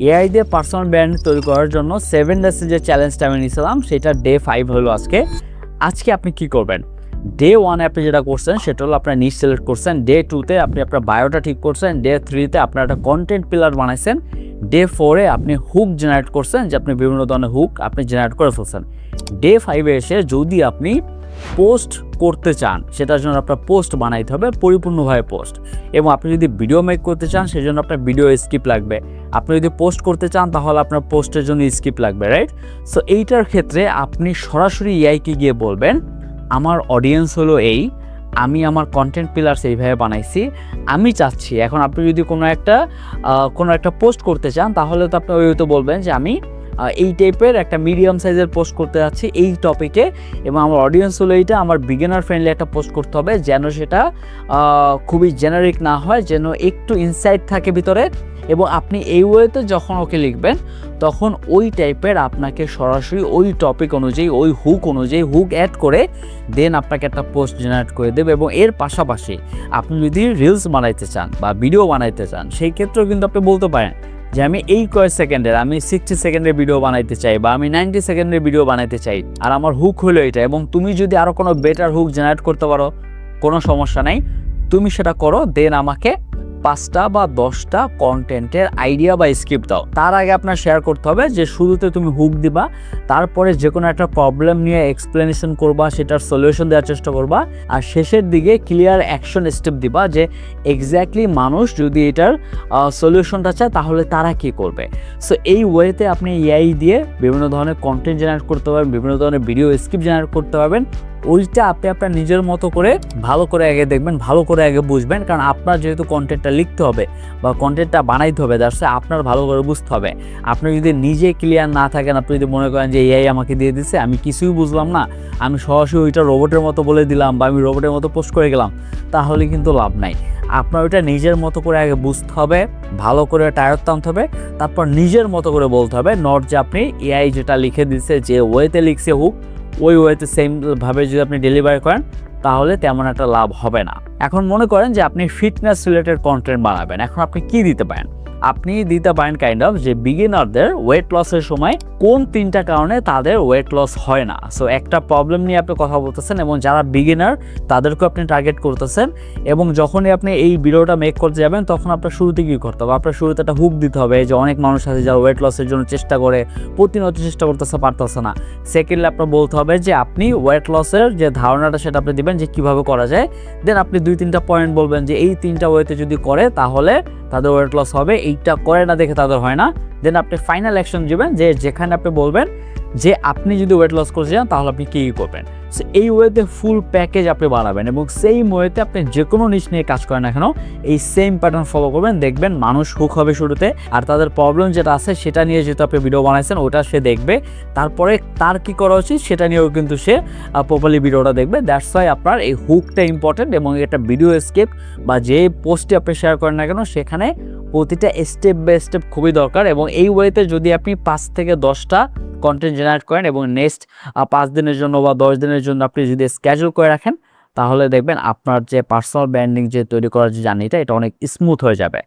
AI দিয়ে personal brand তৈরি করার জন্য 7 ডেজের যে চ্যালেঞ্জটা আমি নিয়েছিলাম সেটা ডে 5 হলো আজকে আপনি কি করবেন? ডে 1 আপনি যেটা করছেন সেটা হলো আপনার নিশ সিলেক্ট করছেন, ডে 2তে আপনি আপনার বায়োটা ঠিক করছেন, ডে 3তে আপনার একটা কন্টেন্ট পিলার বানাইছেন, ডে 4এ আপনি হুক জেনারেট করছেন যে আপনি বিভিন্ন ধরনের হুক আপনি জেনারেট করে ফেলছেন। ডে 5এ এসে যদি আপনি পোস্ট করতে চান সেটার জন্য আপনার পোস্ট বানাইতে হবে, পরিপূর্ণভাবে পোস্ট। এবং আপনি যদি ভিডিও মেক করতে চান সেজন্য আপনার ভিডিও স্কিপ লাগবে। আপনি যদি পোস্ট করতে চান তাহলে আপনার পোস্টের জন্য স্কিপ লাগবে, রাইট? সো এইটার ক্ষেত্রে আপনি সরাসরি এআইকে গিয়ে বলবেন আমার অডিয়েন্স হলো এই, আমি আমার কন্টেন্ট পিলার্স এইভাবে বানাইছি, আমি চাচ্ছি। এখন আপনি যদি কোনো একটা পোস্ট করতে চান তাহলে তো আপনি ওই তো বলবেন যে আমি এই টাইপের একটা মিডিয়াম সাইজের পোস্ট করতে যাচ্ছি এই টপিকে, এবং আমার অডিয়েন্স হলো এইটা, আমার বিগিনার ফ্রেন্ডলি একটা পোস্ট করতে হবে যেন সেটা খুবই জেনারিক না হয়, যেন একটু ইনসাইট থাকে ভিতরে। এবং আপনি এই ওয়েতে যখন ওকে লিখবেন তখন ওই টাইপের আপনাকে সরাসরি ওই টপিক অনুযায়ী ওই হুক অনুযায়ী হুক অ্যাড করে দেন আপনাকে একটা পোস্ট জেনারেট করে দেবে। এবং এর পাশাপাশি আপনি যদি রিলস বানাইতে চান বা ভিডিও বানাইতে চান সেই ক্ষেত্রেও কিন্তু আপনি বলতে পারেন যে আমি এই কয়েক সেকেন্ডের, আমি 60 সেকেন্ডের ভিডিও বানাইতে চাই বা আমি 90 সেকেন্ডের ভিডিও বানাইতে চাই, আর আমার হুক হলো এটা। এবং তুমি যদি আরও কোনো বেটার হুক জেনারেট করতে পারো কোনো সমস্যা নেই, তুমি সেটা করো, দেন আমাকে 5টা বা 10টা কন্টেন্টের আইডিয়া বা স্ক্রিপ্ট দাও। তার আগে আপনার শেয়ার করতে হবে যে শুরুতে তুমি হুক দিবা, তারপরে যে কোনো একটা প্রবলেম নিয়ে এক্সপ্লেনেশন করবা, সেটার সলিউশন দেওয়ার চেষ্টা করবা, আর শেষের দিকে ক্লিয়ার অ্যাকশন স্টেপ দিবা যে এক্স্যাক্টলি মানুষ যদি এটার সলিউশনটা চায় তাহলে তারা কি করবে। সো এই ওয়েতে আপনি এআই দিয়ে বিভিন্ন ধরনের কন্টেন্ট জেনারেট করতে পারবেন, বিভিন্ন ধরনের ভিডিও স্ক্রিপ্ট জেনারেট করতে পারবেন। ওইটা আপনি আপনার নিজের মতো করে ভালো করে আগে দেখবেন, ভালো করে আগে বুঝবেন, কারণ আপনার যেহেতু কন্টেন্টটা লিখতে হবে বা কন্টেন্টটা বানাইতে হবে, দ্যাটস আপনার ভালো করে বুঝতে হবে। আপনি যদি নিজে ক্লিয়ার না থাকেন, আপনি যদি মনে করেন যে এআই আমাকে দিয়ে দিচ্ছে, আমি কিছুই বুঝলাম না, আমি সরাসরি ওইটা রোবটের মতো বলে দিলাম বা আমি রোবটের মতো পোস্ট করে গেলাম, তাহলে কিন্তু লাভ নাই। আপনার ওইটা নিজের মতো করে আগে বুঝতে হবে, ভালো করে টায়ার টানতে হবে, তারপর নিজের মতো করে বলতে হবে, নট যে আপনি এআই যেটা লিখে দিচ্ছে যে ওয়েতে লিখছে হুক ওই ওয়েতে সেমভাবে যদি আপনি ডেলিভারি করেন তাহলে তেমন একটা লাভ হবে না। এখন মনে করেন যে আপনি ফিটনেস রিলেটেড কন্টেন্ট বানাবেন, এখন আপনি কি দিতে পারেন? আপনি দিতে পারেন কাইন্ড অফ যে বিগিনারদের ওয়েট লসের সময় কোন 3টা কারণে তাদের ওয়েট লস হয় না। সো একটা প্রবলেম নিয়ে আপনি কথা বলতেছেন এবং যারা বিগিনার তাদেরকেও আপনি টার্গেট করতেছেন, এবং যখনই আপনি এই ভিডিওটা মেক করতে যাবেন তখন আপনার শুরুতে কী করতে হবে? আপনার শুরুতে একটা হুক দিতে হবে যে অনেক মানুষ আছে যারা ওয়েট লসের জন্য চেষ্টা করে, প্রতিনিয়ত চেষ্টা করতেছে, পারতেছে না। সেকেন্ডলি আপনার বলতে হবে যে আপনি ওয়েট লসের যে ধারণাটা সেটা আপনি দিবেন যে কীভাবে করা যায়। দেন আপনি 2-3টা পয়েন্ট বলবেন যে এই 3টা ওয়েতে যদি করে তাহলে তাদের ওয়েট লস হবে, এইটা করে না দেখে তাদের হয় না। দেন আপনি ফাইনাল অ্যাকশন দিবেন যে যেখানে আপনি বলবেন যে আপনি যদি ওয়েট লস করতে চান তাহলে আপনি কী করবেন। সো এই ওয়েতে ফুল প্যাকেজ আপনি বানাবেন এবং সেই ওয়েতে আপনি যে কোনো নিশ নিয়ে কাজ করেন না কেন এই সেম প্যাটার্ন ফলো করবেন, দেখবেন মানুষ হুক হবে শুরুতে, আর তাদের প্রবলেম যেটা আছে সেটা নিয়ে যেহেতু আপনি ভিডিও বানাইছেন ওটা সে দেখবে, তারপরে তার কি করা উচিত সেটা নিয়েও কিন্তু সে প্রপারলি ভিডিওটা দেখবে। দ্যাটস ওয়াই আপনার এই হুকটা ইম্পর্টেন্ট, এবং এটা ভিডিও স্ক্রিপ্ট বা যে পোস্টে আপনি শেয়ার করেন না কেন সেখানে প্রতিটা স্টেপ বাই স্টেপ খুবই দরকার। এবং এই ওয়েতে যদি আপনি 5 থেকে 10টা কন্টেন্ট জেনারেট করেন এবং নেক্সট 5 দিনের জন্য বা 10 দিনের জন্য আপনি যদি স্কেজুল করে রাখেন তাহলে দেখবেন আপনার যে পার্সোনাল ব্র্যান্ডিং যে তৈরি করার যে জার্নিটা এটা অনেক স্মুথ হয়ে যাবে।